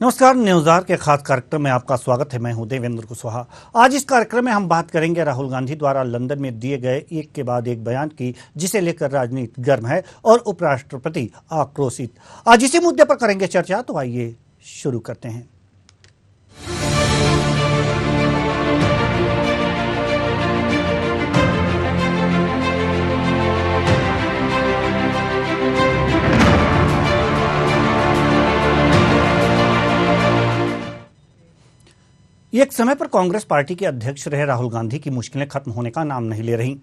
नमस्कार, न्यूज़ार के खास कार्यक्रम में आपका स्वागत है। मैं हूं देवेंद्र कुशवाहा। आज इस कार्यक्रम में हम बात करेंगे राहुल गांधी द्वारा लंदन में दिए गए एक के बाद एक बयान की, जिसे लेकर राजनीति गर्म है और उपराष्ट्रपति आक्रोशित। आज इसी मुद्दे पर करेंगे चर्चा, तो आइए शुरू करते हैं। एक समय पर कांग्रेस पार्टी के अध्यक्ष रहे राहुल गांधी की मुश्किलें खत्म होने का नाम नहीं ले रही।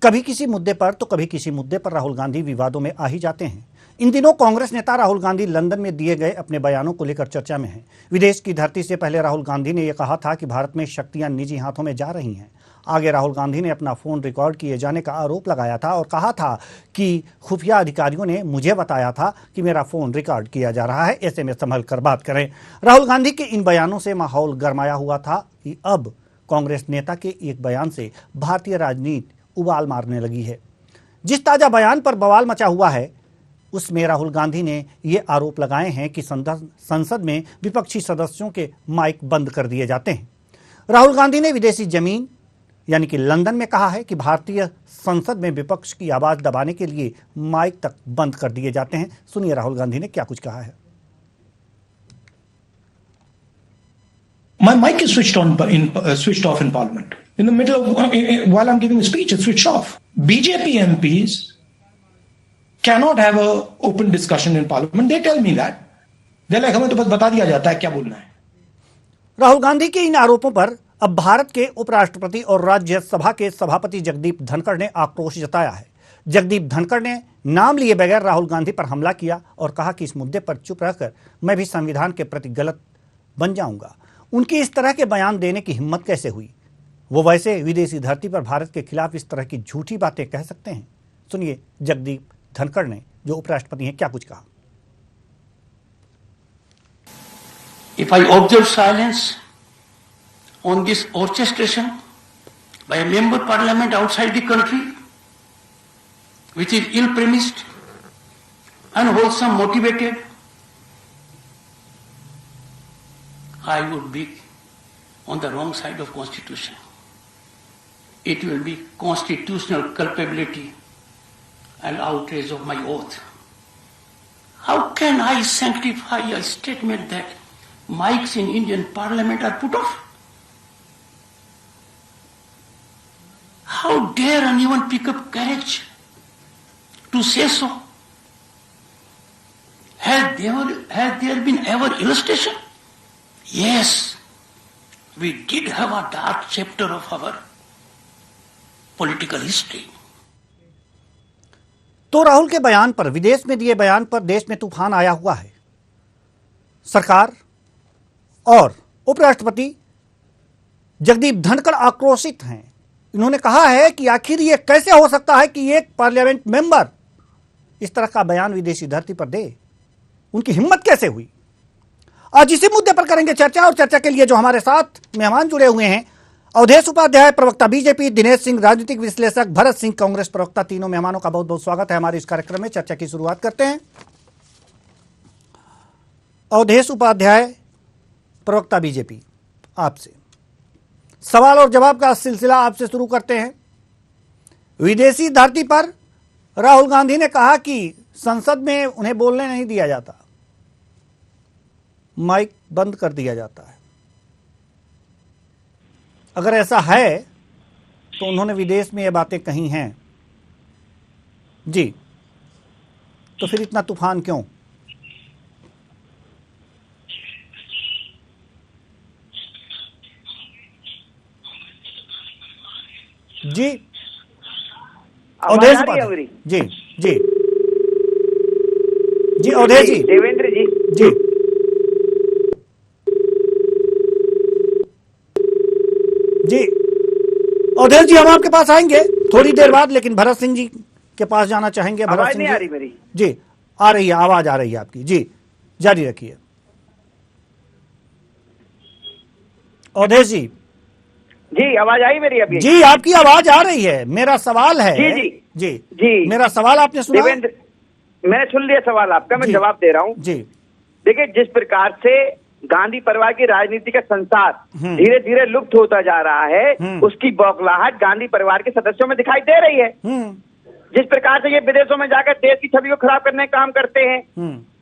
कभी किसी मुद्दे पर तो कभी किसी मुद्दे पर राहुल गांधी विवादों में आ ही जाते हैं। इन दिनों कांग्रेस नेता राहुल गांधी लंदन में दिए गए अपने बयानों को लेकर चर्चा में हैं। विदेश की धरती से पहले राहुल गांधी ने यह कहा था कि भारत में शक्तियां निजी हाथों में जा रही हैं। आगे राहुल गांधी ने अपना फोन रिकॉर्ड किए जाने का आरोप लगाया था और कहा था कि खुफिया अधिकारियों ने मुझे बताया था कि मेरा फोन रिकॉर्ड किया जा रहा है, ऐसे में संभल कर बात करें। राहुल गांधी के इन बयानों से माहौल गरमाया हुआ था कि अब कांग्रेस नेता के एक बयान से भारतीय राजनीति उबाल मारने लगी है। जिस ताजा बयान पर बवाल मचा हुआ है, उसमें राहुल गांधी ने ये आरोप लगाए हैं कि संसद में विपक्षी सदस्यों के माइक बंद कर दिए जाते हैं। राहुल गांधी ने विदेशी जमीन यानी कि लंदन में कहा है कि भारतीय संसद में विपक्ष की आवाज दबाने के लिए माइक तक बंद कर दिए जाते हैं। सुनिए राहुल गांधी ने क्या कुछ कहा है। My mic is switched off in Parliament. In the middle of while I'm giving a speech, it's switched off. BJP MPs cannot have a open discussion in Parliament. They tell me that. They're like, हमें तो बस बता दिया जाता है क्या बोलना है। राहुल गांधी के इन आरोपों पर अब भारत के उपराष्ट्रपति और राज्यसभा के सभापति जगदीप धनखड़ ने आक्रोश जताया है। जगदीप धनखड़ ने नाम लिए बगैर राहुल गांधी पर हमला किया और कहा कि इस मुद्दे पर चुप रहकर मैं भी संविधान के प्रति गलत बन जाऊंगा। उनकी इस तरह के बयान देने की हिम्मत कैसे हुई? वो वैसे विदेशी धरती पर भारत के खिलाफ इस तरह की झूठी बातें कह सकते हैं? सुनिए जगदीप धनखड़ ने, जो उपराष्ट्रपति हैं, क्या कुछ कहा। If I observe silence on this orchestration by a member parliament outside the country, which is ill-premised, unwholesome, motivated, I would be on the wrong side of Constitution. It will be constitutional culpability and outrage of my oath. How can I sanctify a statement that mics in Indian Parliament are put off? How dare anyone pick up courage to say so? Has there been ever illustration? Yes, we did have a dark chapter of our political history. तो राहुल के बयान पर, विदेश में दिए बयान पर देश में तूफान आया हुआ है। सरकार और उपराष्ट्रपति जगदीप धनखड़ आक्रोशित हैं। इन्होंने कहा है कि आखिर ये कैसे हो सकता है कि एक पार्लियामेंट मेंबर इस तरह का बयान विदेशी धरती पर दे? उनकी हिम्मत कैसे हुई? आज इसी मुद्दे पर करेंगे चर्चा, और चर्चा के लिए जो हमारे साथ मेहमान जुड़े हुए हैं, अवधेश उपाध्याय प्रवक्ता बीजेपी, दिनेश सिंह राजनीतिक विश्लेषक, भरत सिंह कांग्रेस प्रवक्ता। तीनों मेहमानों का बहुत बहुत स्वागत है हमारे इस कार्यक्रम में। चर्चा की शुरुआत करते हैं। अवधेश उपाध्याय प्रवक्ता बीजेपी, आपसे सवाल और जवाब का सिलसिला आपसे शुरू करते हैं। विदेशी धरती पर राहुल गांधी ने कहा कि संसद में उन्हें बोलने नहीं दिया जाता, माइक बंद कर दिया जाता है। अगर ऐसा है तो उन्होंने विदेश में ये बातें कही हैं जी, तो फिर इतना तूफान क्यों? जी अवधेश जी जी जी अवधेश जी, देवेंद्र जी जी जी अवधेश जी, हम आपके पास आएंगे थोड़ी देर बाद, लेकिन भरत सिंह जी के पास जाना चाहेंगे। भरत सिंह नहीं आ रही मेरी? जी आ रही है, आवाज आ रही है आपकी। जी जारी रखिए अवधेश जी। जी आवाज आई मेरी अभी? जी आपकी आवाज आ रही है। मेरा सवाल है जी जी जी जी मेरा सवाल आपने सुना? देवेंद्र, मैंने सुन लिया सवाल आपका, मैं जवाब दे रहा हूँ। जी देखिए, जिस प्रकार से गांधी परिवार की राजनीति का संसार धीरे धीरे लुप्त होता जा रहा है, उसकी बौखलाहट गांधी परिवार के सदस्यों में दिखाई दे रही है। जिस प्रकार से ये विदेशों में जाकर देश की छवि को खराब करने का काम करते हैं,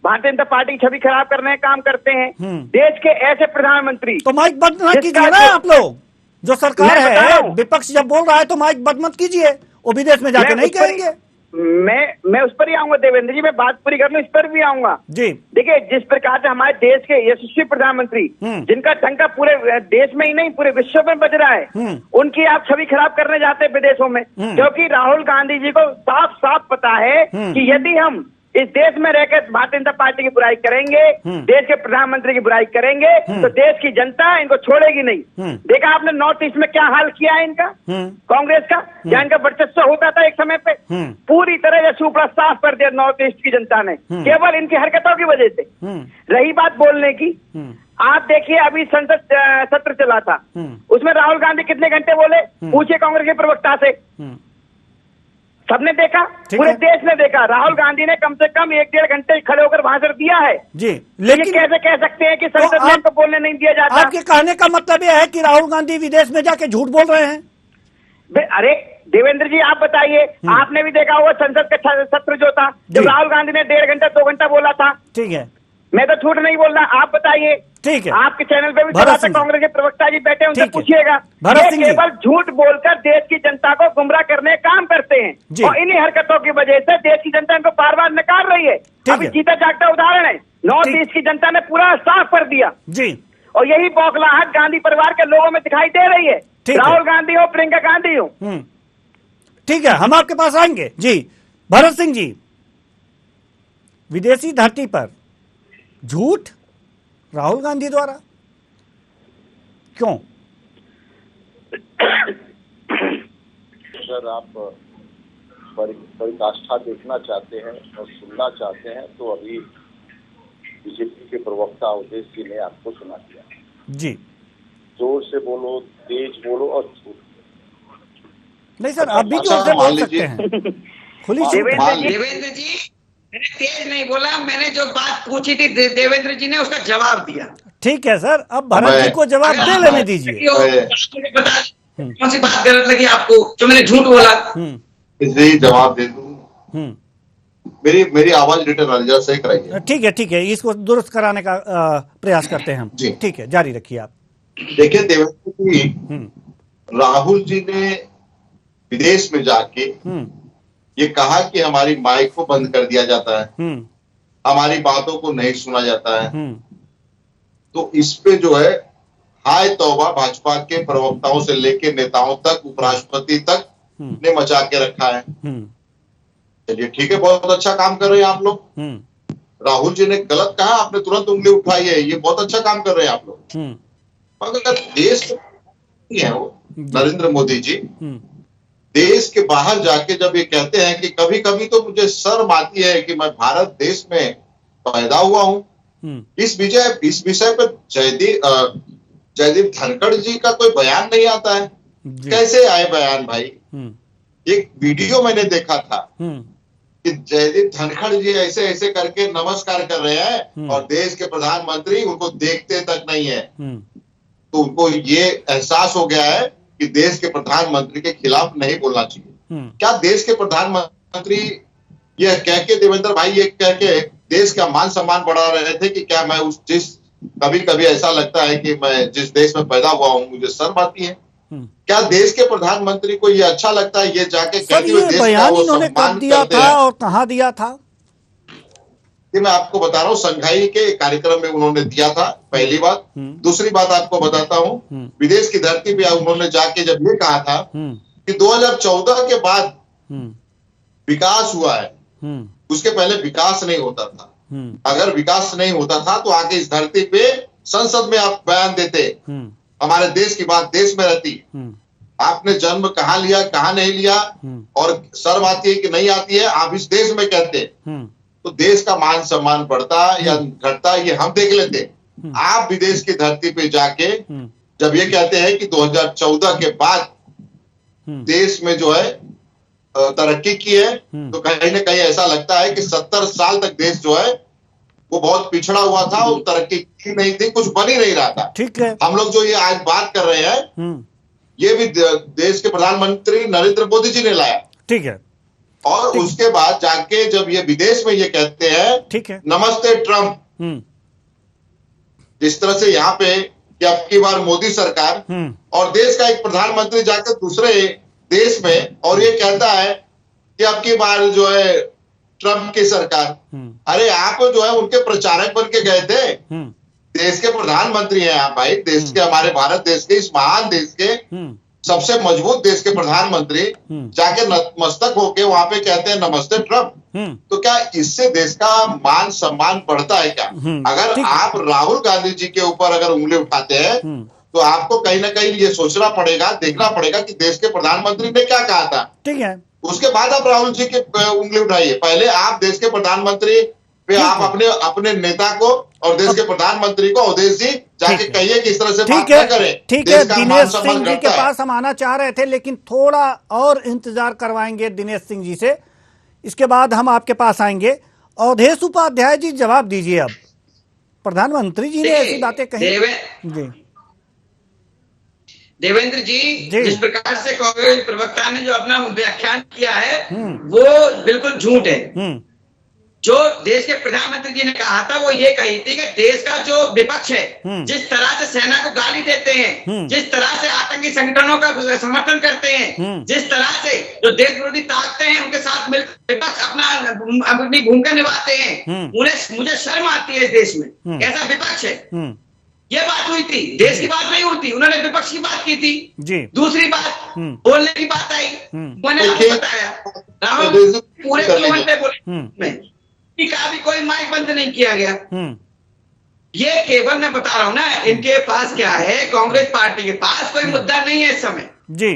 भारतीय जनता पार्टी की छवि खराब करने का काम करते हैं, देश के ऐसे प्रधानमंत्री। तो माइक बंद ना कीजिए ना आप लोग, जो सरकार है, विपक्ष जब बोल रहा है तो माइक बंद मत कीजिए, वो विदेश में जाके नहीं कहेंगे। मैं उस पर ही आऊंगा देवेंद्र जी, मैं बात पूरी कर लूं, इस पर भी आऊंगा जी। देखिए, जिस प्रकार से हमारे देश के यशस्वी प्रधानमंत्री, जिनका डंका पूरे देश में ही नहीं पूरे विश्व में बज रहा है, उनकी आप छवि खराब करने जाते हैं विदेशों में, क्योंकि राहुल गांधी जी को साफ साफ पता है कि यदि हम इस देश में रहकर भारतीय जनता पार्टी की बुराई करेंगे, देश के प्रधानमंत्री की बुराई करेंगे, तो देश की जनता इनको छोड़ेगी नहीं। देखा आपने नॉर्थ ईस्ट में क्या हाल किया है इनका, कांग्रेस का, जहां इनका वर्चस्व होता था एक समय पे, पूरी तरह से सुपड़ा साफ कर दिया नॉर्थ ईस्ट की जनता ने, केवल इनकी हरकतों की वजह से। रही बात बोलने की, आप देखिए अभी संसद सत्र चला था, उसमें राहुल गांधी कितने घंटे बोले, पूछिए कांग्रेस के प्रवक्ता से। सबने देखा, पूरे देश ने देखा, राहुल गांधी ने कम से कम 1-1.5 घंटे खड़े होकर भाषण दिया है जी। लेकिन कैसे कह सकते हैं कि संसद में तो बोलने नहीं दिया जाता? आपके कहने का मतलब यह है कि राहुल गांधी विदेश में जाके झूठ बोल रहे हैं? अरे देवेंद्र जी, आप बताइए, आपने भी देखा होगा संसद का सत्र जो था, जब राहुल गांधी ने 1.5 घंटा 2 घंटा बोला था। ठीक है, मैं तो झूठ नहीं बोल रहा, आप बताइए। ठीक है, आपके चैनल पे भी चला था, कांग्रेस के प्रवक्ता जी बैठे, उनसे पूछिएगा। ये केवल झूठ बोलकर देश की जनता को गुमराह करने का काम करते हैं, और इन्हीं हरकतों की वजह से देश की जनता इनको बार बार नकार रही है। अभी जीता जागता उदाहरण है, नॉर्थ ईस्ट की जनता ने पूरा साफ कर दिया जी, और यही बौखलाहट गांधी परिवार के लोगों में दिखाई दे रही है, राहुल गांधी हो, प्रियंका गांधी हो। ठीक है, हम आपके पास आएंगे जी। भरत सिंह जी, विदेशी धरती पर झूठ राहुल गांधी द्वारा क्यों? अगर आप परिकाष्ठा देखना चाहते हैं और सुनना चाहते हैं तो अभी बीजेपी के प्रवक्ता अवधेश जी ने आपको सुना दिया जी। जोर से बोलो, तेज बोलो और झूठ नहीं सर, आप भी जोर से बोल सकते हैं, खुली देवेंद्र जी, मैंने तेज नहीं बोला, मैंने जो बात पूछी थी देवेंद्र जी ने उसका जवाब दिया। ठीक है सर, अब भरत जी को जवाब दे लेने दीजिए। कौन सी बात गलत लगी आपको जो मैंने झूठ बोला? इसलिए जवाब दे दूं। मेरी आवाज रिटर्न सही कराइए। ठीक है, ठीक है, इसको दुरुस्त कराने का प्रयास करते हैं हम। ठीक है, जारी रखिए आप। देखिए देवेंद्र जी, राहुल जी ने विदेश में जाके ये कहा कि हमारी माइक को बंद कर दिया जाता है, हमारी बातों को नहीं सुना जाता है। तो इस पे जो है हाय तौबा भाजपा के प्रवक्ताओं से लेके नेताओं तक, उपराष्ट्रपति तक ने मचा के रखा है। चलिए ठीक है, बहुत अच्छा काम कर रहे हैं आप लोग। राहुल जी ने गलत कहा, आपने तुरंत उंगली उठाई है, ये बहुत अच्छा काम कर रहे हैं आप लोग। मगर देश है वो नरेंद्र मोदी जी, देश के बाहर जाके जब ये कहते हैं कि कभी कभी तो मुझे शर्म आती है कि मैं भारत देश में पैदा हुआ हूं, इस विषय पर जयदीप धनखड़ जी का कोई बयान नहीं आता है। कैसे आए बयान भाई? एक वीडियो मैंने देखा था कि जयदीप धनखड़ जी ऐसे ऐसे करके नमस्कार कर रहे हैं और देश के प्रधानमंत्री उनको देखते तक नहीं है। तो उनको ये एहसास हो गया है कि देश के प्रधानमंत्री के खिलाफ नहीं बोलना चाहिए। क्या देश के प्रधानमंत्री ये कह के, देवेंद्र भाई, ये कह के देश का मान सम्मान बढ़ा रहे थे कि क्या मैं कभी कभी ऐसा लगता है कि मैं जिस देश में पैदा हुआ हूं मुझे शर्म आती है? क्या देश के प्रधानमंत्री को ये अच्छा लगता है ये जाके कहते हुए देश का वो सम्मान करते हैं? और कहाँ दिया था? ये मैं आपको बता रहा हूँ, संघाई के कार्यक्रम में उन्होंने दिया था, पहली बात। दूसरी बात आपको बताता हूँ, विदेश की धरती पे उन्होंने जाके जब ये कहा था कि 2014 के बाद विकास हुआ है, उसके पहले विकास नहीं होता था। अगर विकास नहीं होता था तो आगे इस धरती पे संसद में आप बयान देते, हमारे देश की बात देश में रहती। आपने जन्म कहाँ लिया, कहाँ नहीं लिया, और शर्म आती है कि नहीं आती है, आप इस देश में कहते, तो देश का मान सम्मान बढ़ता या घटता ये हम देख लेते। आप विदेश की धरती पे जाके जब ये कहते हैं कि 2014 के बाद देश में जो है तरक्की की है, तो कहीं ना कहीं ऐसा लगता है कि 70 साल तक देश जो है वो बहुत पिछड़ा हुआ था, वो तरक्की की नहीं थी, कुछ बन ही नहीं रहा था। ठीक है। हम लोग जो ये आज बात कर रहे हैं, ये भी देश के प्रधानमंत्री नरेंद्र मोदी जी ने लाया। ठीक है। और उसके बाद जाके जब ये विदेश में ये कहते हैं, ठीक है, नमस्ते ट्रम्प, जिस तरह से यहाँ पे कि अब की बार मोदी सरकार और देश का एक प्रधानमंत्री जाकर दूसरे देश में और ये कहता है कि अब की बार जो है ट्रम्प की सरकार। अरे आप जो है उनके प्रचारक बन के गए थे, देश के प्रधानमंत्री हैं आप भाई, देश के, हमारे भारत देश के, इस महान देश के, सबसे मजबूत देश के प्रधानमंत्री जाके नतमस्तक होके वहां पे कहते हैं नमस्ते ट्रम्प। तो क्या इससे देश का मान सम्मान बढ़ता है क्या? अगर आप राहुल गांधी जी के ऊपर अगर उंगली उठाते हैं तो आपको कहीं ना कहीं ये सोचना पड़ेगा, देखना पड़ेगा कि देश के प्रधानमंत्री ने क्या कहा था। ठीक है, उसके बाद आप राहुल जी के उंगली उठाइए। पहले आप देश के प्रधानमंत्री पे आप अपने नेता को और देश के प्रधानमंत्री को, अवधेश जी, जाके कहिए कि इस तरह से बात न करें। ठीक है, दिनेश सिंह जी के पास हम आना चाह रहे थे, लेकिन थोड़ा और इंतजार करवाएंगे दिनेश सिंह जी से, इसके बाद हम आपके पास आएंगे। अवधेश उपाध्याय जी, जवाब दीजिए। अब प्रधानमंत्री जी ने ऐसी बातें कही जी, देवेंद्र जी, जिस प्रकार से कांग्रेस प्रवक्ता ने जो अपना व्याख्यान किया है वो बिल्कुल झूठ है। जो देश के प्रधानमंत्री जी ने कहा था वो ये कही थी कि देश का जो विपक्ष है, जिस तरह से सेना को गाली देते हैं, जिस तरह से आतंकी संगठनों का समर्थन करते हैं, जिस तरह से जो देश विरोधी ताकतें हैं उनके साथ मिलकर विपक्ष अपनी भूमिका निभाते हैं, उन्हें मुझे शर्म आती है इस देश में कैसा विपक्ष है। ये बात हुई थी, देश की बात नहीं हुई थी, उन्होंने विपक्ष की बात की थी जी। दूसरी बात बोलने की बात आई, मैंने आपको बताया राहुल पूरे 2 घंटे बोले का भी कोई माइक बंद नहीं किया गया। ये केवल मैं बता रहा हूं ना, इनके पास क्या है, कांग्रेस पार्टी के पास कोई मुद्दा नहीं है इस समय जी,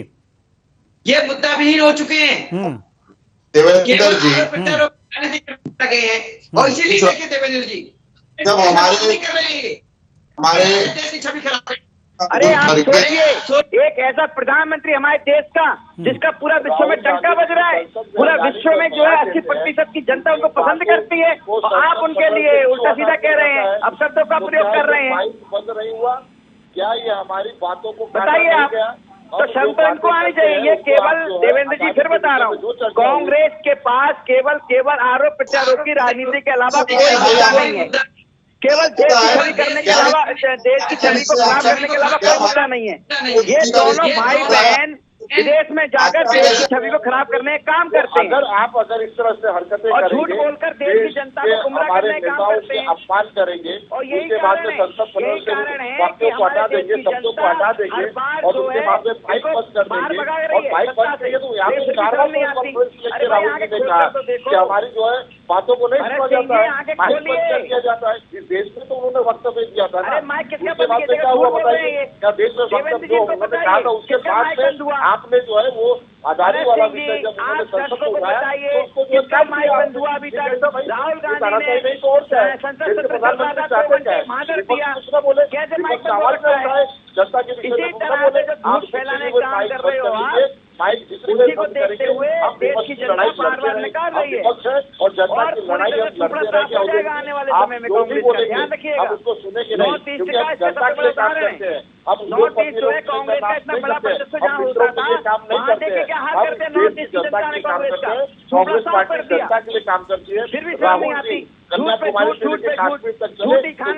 ये मुद्दा विहीन हो चुके हैं। देवेंद्र जी लगे हैं और इसीलिए देखिए देवेंद्र जी जब हमारे छवि खराब है। अरे आप सोचिए, एक ऐसा प्रधानमंत्री हमारे देश का जिसका पूरा विश्व में डंका बज रहा है, पूरा विश्व में जो है 80% की जनता उनको पसंद करती है, और आप उनके लिए उल्टा सीधा कह रहे हैं, अब शब्दों का प्रयोग कर रहे हैं। बंद नहीं हुआ क्या? ये हमारी बातों को बताइए आप, तो शर्म तो इनको आनी चाहिए। ये केवल देवेंद्र जी, फिर बता रहा हूँ, कांग्रेस के पास केवल आरोप प्रत्यारोप की राजनीति के अलावा कोई मुद्दा नहीं है। केवल देश की छवि करने के अलावा, देश की छवि को खराब करने के अलावा कोई मुद्दा नहीं है। ये दोनों भाई बहन विदेश में जाकर देश की छवि को खराब करने का काम करते हैं। अगर इस तरह से हरकतें और झूठ बोलकर देश की जनता को गुमराह करने का काम करते हैं, अपमान करेंगे, और यही उसके बाद में संसद कारण है वाक्यों को हटा देंगे, शब्दों को हटा देंगे और उसके बाद में बाइक बंद कर देंगे। और बाइक बंद करेंगे तो यहाँ पे राहुल जी ने कहा कि हमारी जो है बातों को नहीं सुना जाता है, माइक बंद कर दिया जाता है। इस देश में तो उन्होंने वक्तव्य दिया था ना, उसके बाद में क्या हुआ बताइए? क्या देश में वक्तव्य जो उन्होंने कहा था उसके बाद में आपने जो है वो आजादी वाला विषय जब उन्होंने संसद को उठाया तो उसको जो राहुल गांधी ने तो और संसद में प्रधानमंत्री चाहते क्या कुछ न बोले, सवाल क्या उठाए जनता के विषय में बोले, आप फैलाने का काम कर रहे हो। माइक जिसको देखते हुए देश की लड़ाई लड़ते रहे, विपक्ष है और जनता की लड़ाई हम लड़ते रहेंगे। आप जो भी बोलेंगे आप उसको सुनेंगे नहीं, क्योंकि आप जनता के लिए काम करते हैं। अब कांग्रेस का इतना बड़ा प्रदर्शन जहाँ होता था, वहाँ देखिए क्या हाल करते हैं नॉर्थ ईस्ट जनता के काम करते हैं। कांग्रेस पार्टी जनता के लिए काम करती है, फिर भी राहुल जी कन्याकुमारी से लेकर काश्मीर तक चले, जनता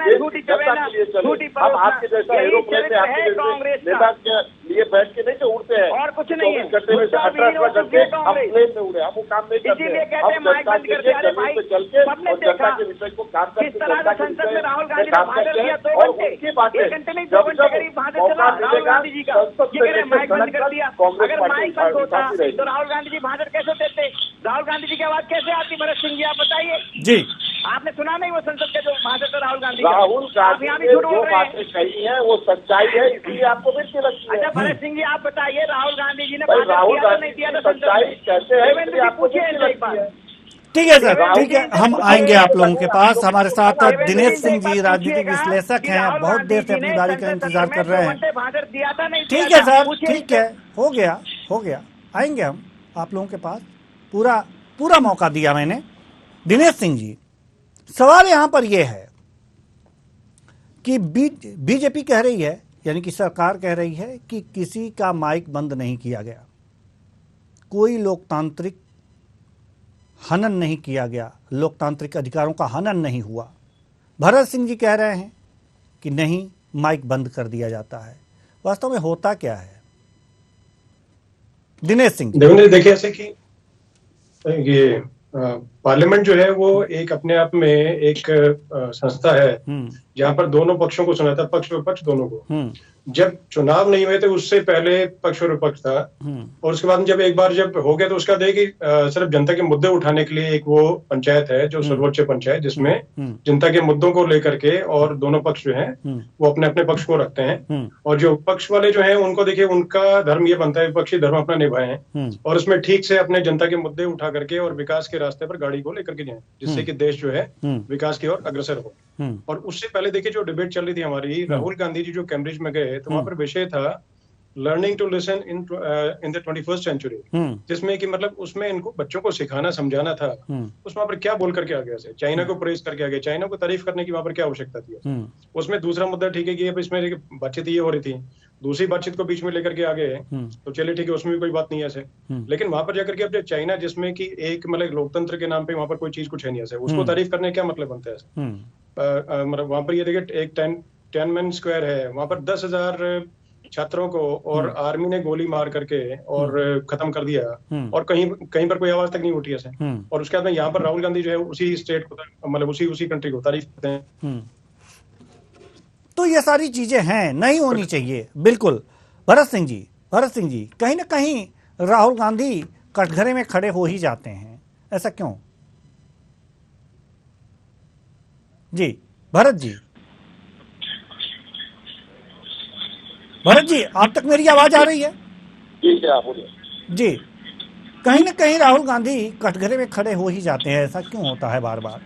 के लिए चले। अब आपके जैसा एरोप्लेन में आपके जैसे नेता के लिए बैठ के नहीं जो उड़ते हैं, और कुछ नहीं है, 24 घंटे में से 18 घंटे हम प्लेन में उड़े, हम वो काम नहीं करते हैं। हम जनता के लिए जमीन पे चल के और जनता के विषय को काम करके जनता के विषय में काम करते हैं। और उनकी बातें जब जब मौका मिलेगा संसद से लेकर सड़क तक कांग्रेस पार्टी उठाती रहेगी। तो राहुल गांधी जी भाषण कैसे देते? राहुल गांधी जी की आवाज कैसे आती? भरत सिंह जी आप बताइए जी। आपने सुना नहीं वो संसद के जो भाषण था राहुल गांधी ने जो बातें कही है वो सच्चाई है, इसलिए आपको बिल्कुल लगती है। अच्छा भरत सिंह जी आप बताइए, राहुल गांधी जी ने राहुल गांधी सच्चाई कहते हैं, आपको बिल्कुल लगती है। ठीक है सर, ठीक है, हम आएंगे आप लोगों के पास। हमारे साथ दिनेश सिंह जी राजनीतिक विश्लेषक हैं, बहुत देर से अपनी बारी का इंतजार कर रहे हैं। ठीक है सर, ठीक है, हो गया, आएंगे हम आप लोगों के पास। पूरा मौका दिया मैंने। दिनेश सिंह जी, सवाल यहां पर यह है कि बीजेपी कह रही है, यानी कि सरकार कह रही है कि किसी का माइक बंद नहीं किया गया, कोई लोकतांत्रिक हनन नहीं किया गया, लोकतांत्रिक अधिकारों का हनन नहीं हुआ। भरत सिंह जी कह रहे हैं कि नहीं, माइक बंद कर दिया जाता है। वास्तव में होता क्या है? दिनेश सिंह जी। देखिए, ऐसे कि ये पार्लियामेंट जो है वो एक अपने आप में एक संस्था है जहां पर दोनों पक्षों को सुना था, पक्ष विपक्ष दोनों को। जब चुनाव नहीं हुए थे उससे पहले पक्ष और विपक्ष था, और उसके बाद जब एक बार जब हो गया तो उसका देखिए सिर्फ जनता के मुद्दे उठाने के लिए एक वो पंचायत है जो सर्वोच्च पंचायत, जिसमें जनता के मुद्दों को लेकर के और दोनों पक्ष जो हैं वो अपने अपने पक्ष को रखते हैं। और जो पक्ष वाले जो हैं उनको देखिए उनका धर्म ये बनता है विपक्षी धर्म अपना निभाएं और उसमें ठीक से अपने जनता के मुद्दे उठा करके और विकास के रास्ते पर गाड़ी को लेकर के जाएं, जिससे कि देश जो है विकास की ओर अग्रसर हो। और उससे पहले देखिए जो डिबेट चल रही थी हमारी, राहुल गांधी जी जो कैम्ब्रिज में गए तो वहां पर विषय था learning to listen in the 21st century, जिसमें कि मतलब उसमें इनको बच्चों को सिखाना समझाना था। उस वहां पर क्या बोल करके आ गया, चाइना को प्रेज करके आ गया, चाइना को तारीफ करने की वहां पर क्या आवश्यकता थी। उसमें दूसरा मुद्दा ठीक है कि अब इसमें बातचीत ये हो रही थी, दूसरी बातचीत को बीच में लेकर के आ गए तो चलिए ठीक है, उसमें भी कोई बात नहीं है ऐसे। लेकिन वहां पर जाकर के अब जो चाइना, जिसमें कि एक मतलब लोकतंत्र के नाम पे वहां पर कोई चीज कुछ है नहीं ऐसे, उसको तारीफ करने क्या मतलब बनता है ऐसे। मतलब वहां पर ये देखिए एक टियानमेन स्क्वायर है, वहां पर 10,000 छात्रों को और आर्मी ने गोली मार करके और खत्म कर दिया, और कहीं पर कोई आवाज तक नहीं उठी ऐसे। और उसके बाद में यहाँ पर राहुल गांधी जो है उसी स्टेट को मतलब उसी कंट्री को तारीफ करते हैं। तो ये सारी चीजें हैं, नहीं होनी चाहिए बिल्कुल। भरत सिंह जी, कहीं ना कहीं राहुल गांधी कटघरे में खड़े हो ही जाते हैं, ऐसा क्यों? जी भरत जी, आप तक मेरी आवाज आ रही है? जी, कहीं ना कहीं राहुल गांधी कटघरे में खड़े हो ही जाते हैं, ऐसा क्यों होता है? बार बार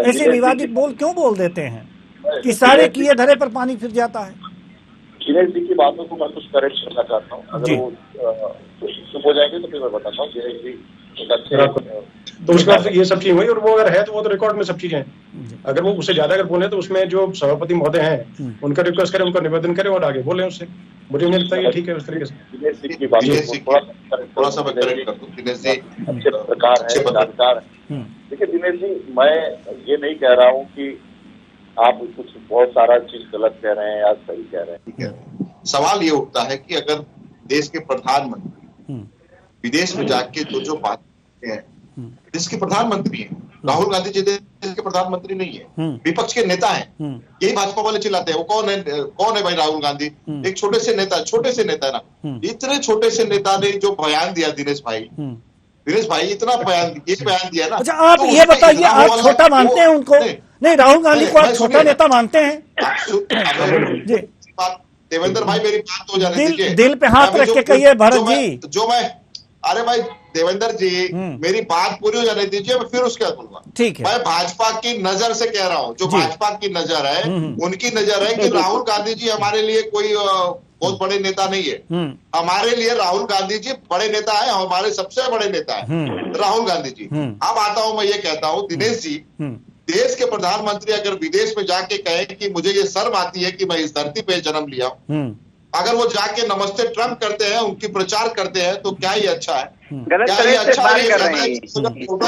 ऐसे विवादित बोल क्यों बोल देते हैं कि सारे किए धरे पर पानी फिर जाता है? दिनेश जी की बातों को मैं कुछ करेक्ट करना चाहता हूँ, अगर वो चुप हो जाएंगे तो फिर मैं बताता हूँ। दिनेश जी तो उसके बाद ये सब चीजें हुई, और वो अगर है तो वो तो रिकॉर्ड में सब चीजें हैं। अगर वो उससे ज्यादा अगर बोले तो उसमें जो सभापति महोदय हैं उनका रिक्वेस्ट करें, उनका निवेदन करें और आगे बोले उससे। मुझे नहीं लगता ये ठीक है उस तरीके से। दिनेश जी की बातों थोड़ा सा मैं करेक्ट कर दूं। दिनेश जी अच्छे पत्रकार है, जानकार है। देखिए दिनेश जी, मैं ये नहीं कह रहा हूँ कि आप कुछ बहुत सारा चीज गलत कह रहे हैं या सही कह रहे हैं। ठीक है, सवाल ये उठता है कि अगर देश के प्रधानमंत्री विदेश में जाके जो बात करते हैं, देश के प्रधानमंत्री हैं, राहुल गांधी जी देश के प्रधानमंत्री नहीं है, विपक्ष के नेता हैं, यही भाजपा वाले चिल्लाते हैं। वो कौन है भाई राहुल गांधी? एक छोटे से नेता है ना। इतने छोटे से नेता ने जो बयान दिया दिनेश भाई इतना बयान दिया ना। अच्छा, आप ये बताइए, आप छोटा मानते हैं उनको? नहीं, राहुल गांधी को आप छोटा नेता मानते हैं? जी देवेंद्र भाई, मेरी बात हो जाने दीजिए। दिल पे हाथ रख के कहिए भरत जी। अरे भाई देवेंद्र जी, मेरी बात पूरी हो जाने दीजिए, मैं फिर उसके बाद बोलूंगा। ठीक है, मैं भाजपा की नजर से कह रहा हूँ, जो भाजपा की नजर है उनकी नजर है कि राहुल गांधी जी हमारे लिए कोई बहुत बड़े नेता नहीं है। हमारे लिए राहुल गांधी जी बड़े नेता है, हमारे सबसे बड़े नेता है राहुल गांधी जी। अब आता हूं, मैं ये कहता हूँ दिनेश जी, देश के प्रधानमंत्री अगर विदेश में जाके कहे कि मुझे ये शर्म आती है कि मैं इस धरती पे जन्म लिया, अगर वो जाके नमस्ते ट्रम्प करते हैं, उनकी प्रचार करते हैं, तो क्या ही अच्छा है? क्या ही अच्छा है?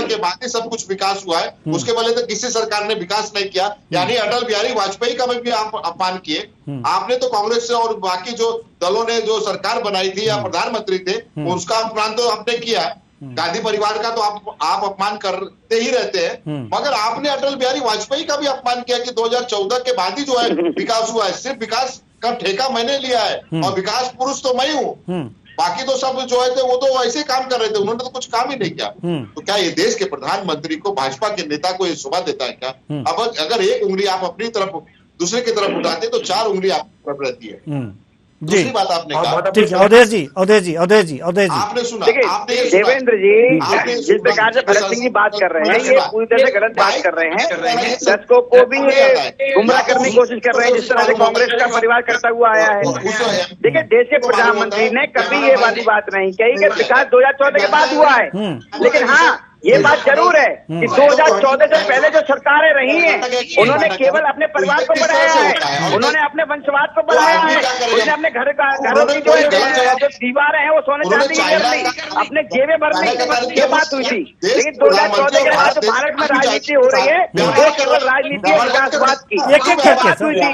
के बाद ही सब कुछ विकास हुआ है, उसके पहले तो किसी सरकार ने विकास नहीं किया। यानी अटल बिहारी वाजपेयी का भी आप अपमान किए। आपने तो कांग्रेस से और बाकी जो दलों ने जो सरकार बनाई थी या प्रधानमंत्री थे उसका अपमान तो आपने किया। गांधी परिवार का तो आप अपमान करते ही रहते हैं, मगर आपने अटल बिहारी वाजपेयी का भी अपमान किया कि 2014 के बाद ही जो है विकास हुआ है। सिर्फ विकास का ठेका मैंने लिया है और विकास पुरुष तो मैं हूँ, बाकी तो सब जो है थे वो तो ऐसे काम कर रहे थे, उन्होंने तो कुछ काम ही नहीं किया। तो क्या ये देश के प्रधानमंत्री को, भाजपा के नेता को ये शोभा देता है क्या? अब अगर एक उंगली आप अपनी तरफ दूसरे की तरफ उठाते तो 4 उंगली आपकी तरफ रहती है। दूसरी बात आपने कहा, ठीक है, अवधेश जी आपने सुना, देवेंद्र जी जिस प्रकार से भरत सिंह जी बात कर रहे हैं, ये पूरी तरह से गलत बात कर रहे हैं। दर्शकों को भी गुमराह करने की कोशिश कर रहे हैं, जिस तरह से कांग्रेस का परिवार करता हुआ आया है। देखिए, देश के प्रधानमंत्री ने कभी ये वाली बात नहीं कही कि विकास 2014 के बाद हुआ है, लेकिन हाँ ये बात जरूर है कि 2014 से पहले जो सरकारें रही हैं उन्होंने केवल अपने परिवार को बढ़ाया है, उन्होंने अपने वंशवाद को बढ़ाया है, उन्होंने अपने घरों की जो दीवारें हैं वो सोने चांदी की कर ली, अपने जेबें भर ली, ये बात हुई थी। लेकिन 2014 के बाद जो भारत में राजनीति हो रही है वो केवल राजनीति और विकासवाद की बात हुई थी।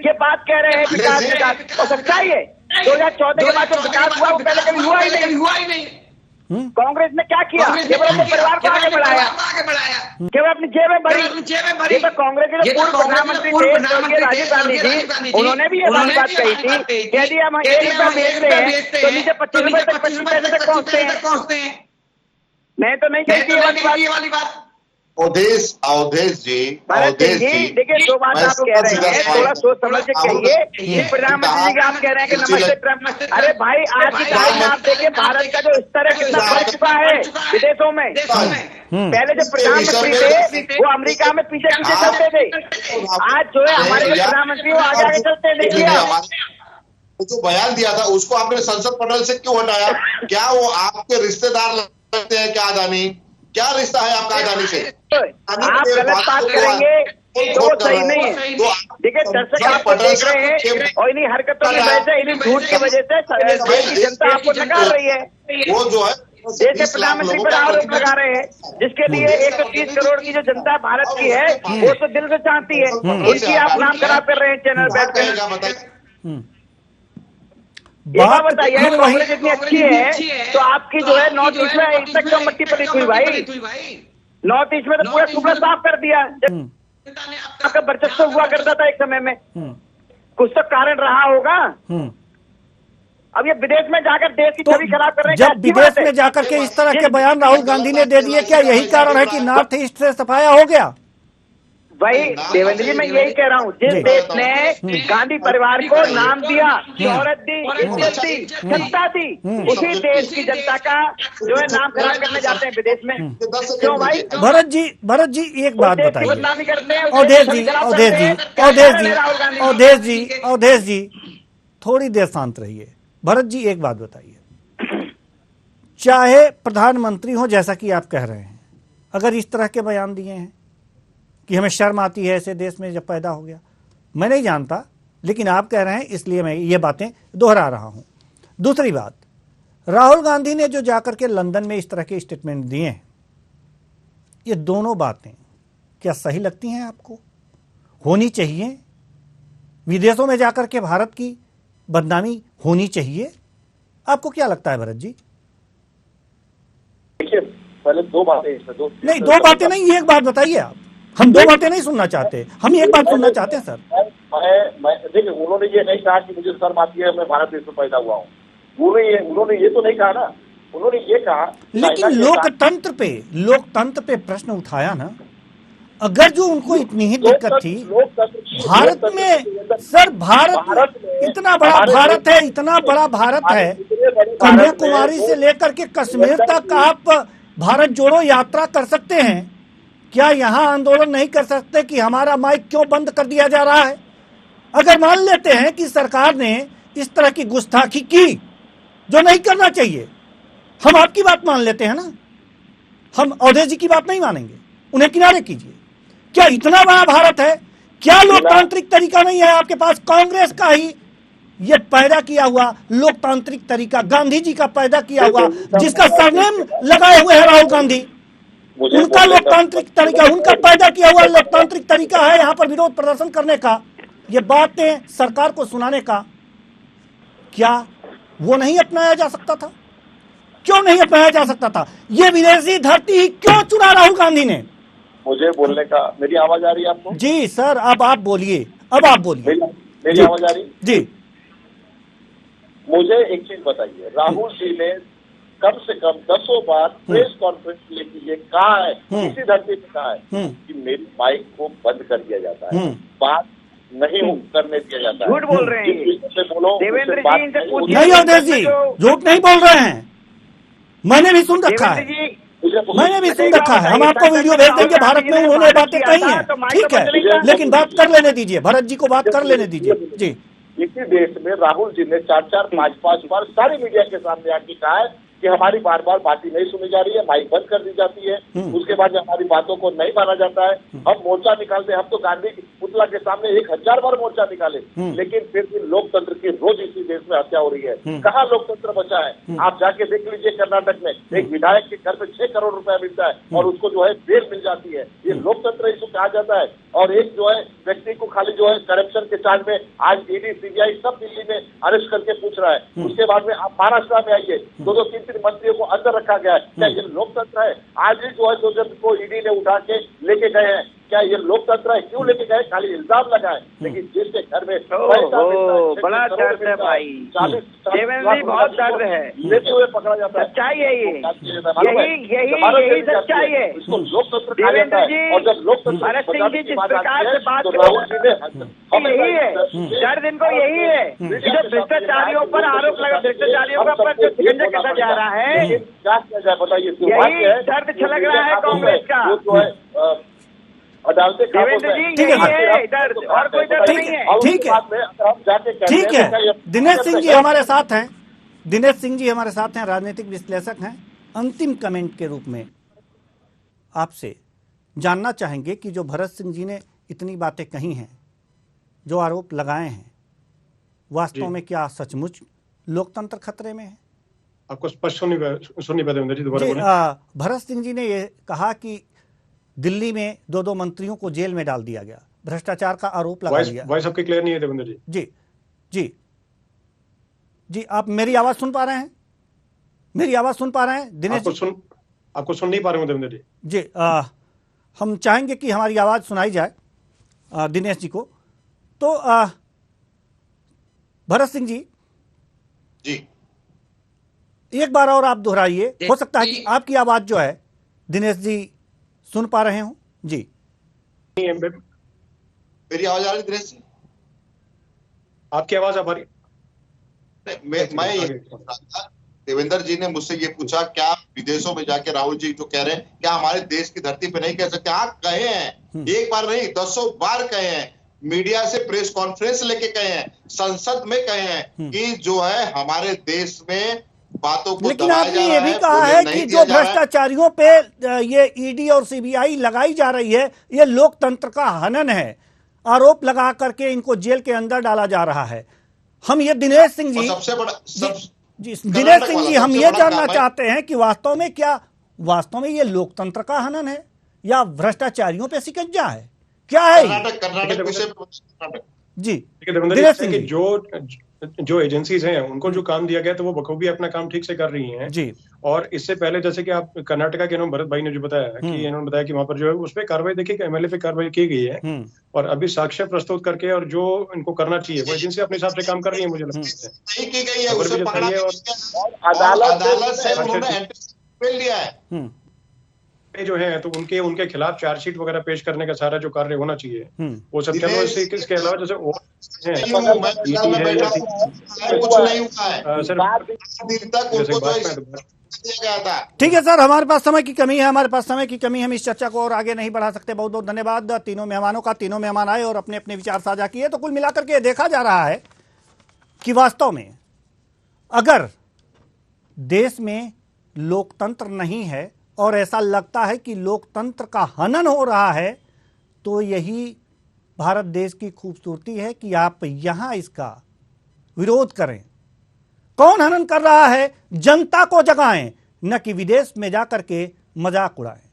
ये बात कह रहे हैं विकास और सच्चाई है। 2014 के बाद जो विकास हुआ वो पहले कभी हुआ ही नहीं। कांग्रेस ने क्या किया? केवल अपने परिवार को आगे बढ़ाया, केवल अपनी जेबें भरी। ये तो कांग्रेस के पूर्व प्रधानमंत्री थे राजीव गांधी जी, उन्होंने भी ये बात कही थी कि यदि हम 1 रुपया बेचते हैं तो नीचे 25 रुपए तक 25 पैसे तक पहुंचते हैं। मैं तो नहीं कहती ये वाली बात। अवधेश जी देखिए, दो बात आप कह रहे हैं, थोड़ा सोच समझ के कहिए। प्रधानमंत्री जी आप कह रहे हैं कि नमस्ते ट्रम्प। अरे भाई, आज की तारीख में आप देखिए भारत का जो स्तर है कितना बढ़ चुका है विदेशों में। पहले जो प्रधानमंत्री थे वो अमेरिका में पीछे चलते थे, आज जो है हमारे जो प्रधानमंत्री वो आगे चलते हैं। देखिए जो बयान दिया था उसको आपने संसद पटल से क्यों हटाया? क्या वो आपके रिश्तेदार लगते हैं क्या अदानी? क्या रिश्ता है आपका अदानी से? आप गलत बात करेंगे तो सही नहीं है। देखिए, दर्शक आपको देख रहे हैं और इन्हीं हरकतों की वजह से, इन्हीं झूठ की वजह से देश की जनता आपको नकार रही है। वो जो है देश के प्रधानमंत्री पर आरोप लगा रहे हैं, जिसके लिए 130 करोड़ की जो जनता भारत की है वो तो दिल से चाहती है, उनकी आप नाम खराब कर रहे हैं चैनल बैठ। बात बताइए, कांग्रेस इतनी अच्छी है तो आपकी जो है नॉर्थ ईस्ट में तक तो मट्टी पड़ी हुई भाई। नॉर्थ ईस्ट में तो पूरा टुकड़ा साफ कर दिया। आपका वर्चस्व हुआ करता था एक समय में, कुछ तो कारण रहा होगा। अब ये विदेश में जाकर देश की छवि खराब कर रहे हैं। जब विदेश में जाकर के इस तरह के बयान राहुल गांधी ने दे दिए, क्या यही कारण है कि नॉर्थ ईस्ट से सफाया हो गया? भाई देवेंद्र जी, मैं यही कह रहा हूँ, जिस देश ने गांधी परिवार को नाम दिया, शोहरत दी, इज्जत दी, सत्ता दी, उसी देश की जनता का जो है नाम खराब करने जाते हैं विदेश में। क्यों भाई? भरत जी एक बात बताइए। अवधेश जी थोड़ी देर शांत रहिए। भरत जी एक बात बताइए, चाहे प्रधानमंत्री हो जैसा कि आप कह रहे हैं, अगर इस तरह के बयान दिए हैं कि हमें शर्म आती है ऐसे देश में जब पैदा हो गया, मैं नहीं जानता, लेकिन आप कह रहे हैं इसलिए मैं ये बातें दोहरा रहा हूं। दूसरी बात, राहुल गांधी ने जो जाकर के लंदन में इस तरह के स्टेटमेंट दिए हैं, ये दोनों बातें क्या सही लगती हैं आपको? होनी चाहिए? विदेशों में जाकर के भारत की बदनामी होनी चाहिए? आपको क्या लगता है भरत जी? देखिए, पहले दो बातें नहीं, दो बातें नहीं, एक बात बताइए आप। हम दो बातें नहीं सुनना चाहते, हम एक बात सुनना चाहते हैं सर। मैं देखिए, उन्होंने ये नहीं कहा कि मुझे शर्म आती है, मैं भारत देश में पैदा हुआ हूँ। उन्होंने ये तो नहीं कहा ना। उन्होंने ये कहा, लेकिन लोकतंत्र पे प्रश्न उठाया ना। अगर जो उनको इतनी ही दिक्कत थी भारत में, सर भारत इतना बड़ा भारत है, इतना बड़ा भारत है, कन्याकुमारी से लेकर के कश्मीर तक आप भारत जोड़ो यात्रा कर सकते हैं। क्या यहां आंदोलन नहीं कर सकते कि हमारा माइक क्यों बंद कर दिया जा रहा है? अगर मान लेते हैं कि सरकार ने इस तरह की गुस्ताखी की जो नहीं करना चाहिए, हम आपकी बात मान लेते हैं ना, हम अवधेश जी की बात नहीं मानेंगे, उन्हें किनारे कीजिए। क्या इतना बड़ा भारत है? क्या लोकतांत्रिक तरीका नहीं है आपके पास? कांग्रेस का ही ये पैदा किया हुआ लोकतांत्रिक तरीका, गांधी जी का पैदा किया हुआ, जिसका सरनेम लगाए हुए है राहुल गांधी, उनका लोकतांत्रिक तरीका, उनका पैदा किया हुआ लोकतांत्रिक तरीका है यहाँ पर विरोध प्रदर्शन करने का, ये बातें सरकार को सुनाने का। क्या वो नहीं अपनाया जा सकता था? क्यों नहीं अपनाया जा सकता था? ये विदेशी धरती ही क्यों चुना राहुल गांधी ने? मुझे बोलने का, मेरी आवाज आ रही है आपको? जी सर, अब आप बोलिए, अब आप बोलिए। मेरी आवाज आ रही? जी। मुझे एक चीज बताइए, राहुल जी ने कम से कम 10 बार प्रेस कॉन्फ्रेंस के लिए कहा है, इसी धरती पे कहा है कि मेरी माइक को बंद कर दिया जाता है, बात नहीं करने दिया जाता है। झूठ बोल रहे हैं देवेंद्र जी, इनसे पूछिए। नहीं अवधेश जी, झूठ नहीं बोल रहे हैं, मैंने भी सुन रखा है, मैंने भी सुन रखा है। हम आपको वीडियो भेज देंगे, भारत में उन्होंने बातें कही हैं, ठीक है, लेकिन बात कर लेने दीजिए, भरत जी को बात कर लेने दीजिए। जी। इसी देश में राहुल जी ने 4-4, 5-5 बार सारी मीडिया के सामने आके कहा है कि हमारी बार बार पार्टी नहीं सुनी जा रही है, माइक बंद कर दी जाती है, उसके बाद में हमारी बातों को नहीं माना जाता है। हम मोर्चा निकालते हैं, हम तो गांधी की पुतला के सामने 1000 बार मोर्चा निकाले, लेकिन फिर भी लोकतंत्र की रोज इसी देश में हत्या हो रही है। कहाँ लोकतंत्र बचा है? आप जाके देख लीजिए, कर्नाटक में एक विधायक के घर पे 6 करोड़ रुपया मिलता है और उसको जो है बेल मिल जाती है। ये लोकतंत्र इसको कहा जाता है। और एक जो है व्यक्ति को खाली जो है करप्शन के चार्ज में आज ईडी सीबीआई सब दिल्ली में अरेस्ट करके पूछ रहा है। उसके बाद में आप महाराष्ट्र में आइए, 2-3 मंत्रियों को अंदर रखा गया है। क्या ये लोकतंत्र है? आज भी जो है 2 जन को ईडी ने उठा के लेके गए हैं। क्या ये लोकतंत्र है? क्यों लेके गए? खाली इल्जाम लगा है, लेकिन जिसके घर में बड़ा दर्द है भाई, 40 देवेंद्र जी, बहुत दर्द है, लेते हुए पकड़ा जाता है। सच्चाई है ये, यही सच्चाई है इसको लोकतंत्र कहा जाता देवेंद्र है। जी। और जब लोकतंत्र भरत सिंह जी जिस प्रकार से बात तो राहुल जी ने यही है दर्द, इनको यही है। जो भ्रष्टाचारियों पर आरोप लगा, भ्रष्टाचारियों पर जो शिकंजा कसा जा रहा है, क्या किया जाए बताइए? यही दर्द छलक रहा है कांग्रेस का। वो जो है अदालतें देवेंद्र जी, ठीक है, यही है दर्द, और कोई दर्द नहीं है। ठीक है, ठीक है। दिनेश सिंह जी हमारे साथ हैं, दिनेश सिंह जी हमारे साथ हैं, राजनीतिक विश्लेषक हैं। अंतिम कमेंट के रूप में आपसे जानना चाहेंगे कि जो भरत सिंह जी ने इतनी बातें कही हैं, जो आरोप लगाए हैं, वास्तव में क्या सचमुच लोकतंत्र खतरे में है? आपको स्पष्ट सुननी पाते जी, दोबारा बोलें। भरत सिंह जी ने ये कहा कि दिल्ली में 2 मंत्रियों को जेल में डाल दिया गया, भ्रष्टाचार का आरोप लगा दिया। वॉइस आपकी क्लियर नहीं है देवेंद्र जी। जी जी जी, आप मेरी आवाज सुन पा रहे हैं? मेरी आवाज सुन पा रहे हैं दिनेश? आपको सुन नहीं पा रहे हो देवेंद्र जी? जी, हम चाहेंगे कि हमारी आवाज सुनाई जाए दिनेश जी को। तो भरत सिंह जी, एक बार और आप दोहराइए, हो सकता है कि आपकी आवाज जो है दिनेश जी सुन पा रहे हो। जी, मेरी आवाज आ रही दिनेश जी? आपकी आवाज आ रही? मैं ये देवेंद्र जी ने मुझसे ये पूछा, क्या विदेशों में जाके राहुल जी जो कह रहे हैं, क्या हमारे देश की धरती पे नहीं कह सकते? हाँ, कहे हैं, एक बार नहीं 10 बार कहे हैं, मीडिया से प्रेस कॉन्फ्रेंस लेके कहे हैं, संसद में कहे हैं कि जो है हमारे देश में बातों को, लेकिन आपने ये भी कहा है कि जो भ्रष्टाचारियों पे ये ईडी और सीबीआई लगाई जा रही है, ये लोकतंत्र का हनन है, आरोप लगा करके इनको जेल के अंदर डाला जा रहा है। हम ये दिनेश सिंह जी, सबसे बड़ा दिनेश सिंह जी, हम ये जानना चाहते हैं कि वास्तव में ये लोकतंत्र का हनन है या भ्रष्टाचारियों पे शिकंजा है? क्या है कर्नाटक विषय जी? दिनेश सिंह जी, जो एजेंसीज हैं उनको जो काम दिया गया तो वो बखूबी अपना काम ठीक से कर रही हैं जी। और इससे पहले जैसे कि आप कर्नाटका के भरत भाई ने जो बताया कि इन्होंने बताया कि वहां पर जो है उस पर कार्रवाई देखिए, एमएलए पे कार्रवाई की गई है और अभी साक्ष्य प्रस्तुत करके और जो इनको करना चाहिए वो एजेंसी अपने हिसाब से काम कर रही है। मुझे लगता है की गई है, उसे पकड़ा और अदालत से उन्होंने एंट्री लिया है जो है, तो उनके खिलाफ चार्जशीट वगैरह पेश करने का सारा जो कार्य होना चाहिए वो सब चल रहा है। इसके अलावा जैसे ठीक है सर, हमारे पास समय की कमी है, हम इस चर्चा को और आगे नहीं बढ़ा सकते। बहुत बहुत धन्यवाद तीनों मेहमानों का। तीनों मेहमान आए और अपने अपने विचार साझा किए। तो कुल मिलाकर के देखा जा रहा है कि वास्तव में अगर देश में लोकतंत्र नहीं है और ऐसा लगता है कि लोकतंत्र का हनन हो रहा है, तो यही भारत देश की खूबसूरती है कि आप यहां इसका विरोध करें। कौन हनन कर रहा है? जनता को जगाएं, न कि विदेश में जाकर के मजाक उड़ाएं।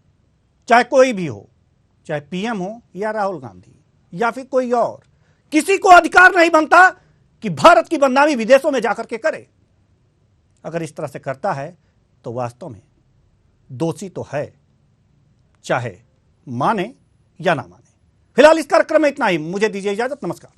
चाहे कोई भी हो, चाहे पीएम हो या राहुल गांधी या फिर कोई और, किसी को अधिकार नहीं बनता कि भारत की बदनामी विदेशों में जाकर के करे। अगर इस तरह से करता है तो वास्तव में दोषी तो है, चाहे माने या ना माने। फिलहाल इस कार्यक्रम में इतना ही। मुझे दीजिए इजाजत। नमस्कार।